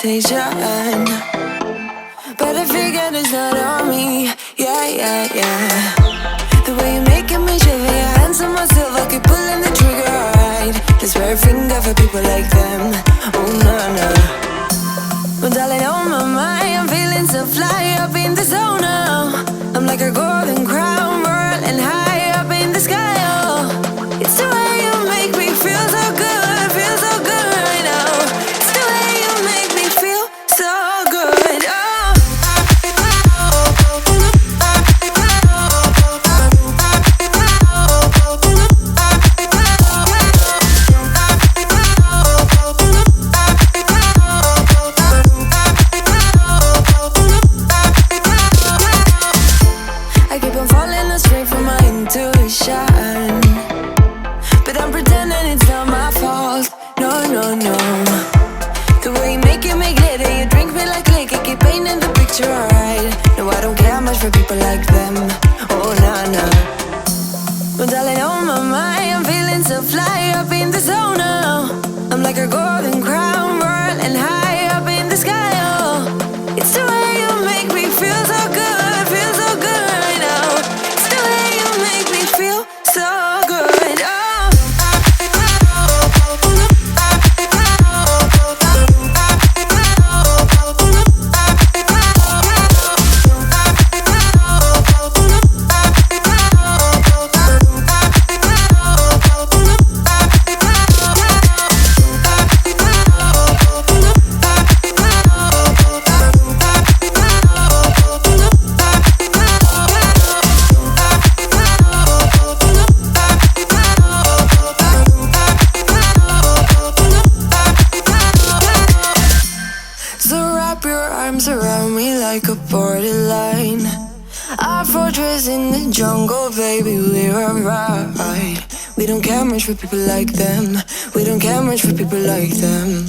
temptation, but I figured it's not on me. Yeah, yeah, yeah. The way you're making me shiver, your hands on myself, I keep pulling the trigger, alright. Let's wear a finger for people like them. Oh, no, no. Well, darling, on my mind, I'm feeling so fly up in the zone now. I'm like a golden crown, whirling high up in the sky, oh. It's the way you make me feel so good, feel so good right now. It's the way you make me feel so good, oh. But I'm pretending it's not my fault. No, no, no. The way you make it, make glitter, you drink me like liquor, keep painting the picture, alright. No, I don't care much for people like them. Oh, nah, nah. Well, darling, on my mind, I'm feeling so fly up in the zone now. I'm like a golden crown, whirling high up in the sky, oh. It's the way you make me feel so good, feel so good right now. It's the way you make me feel so good, oh. Around me like a borderline, our fortress in the jungle, baby, we're alright. We don't care much for people like them. We don't care much for people like them.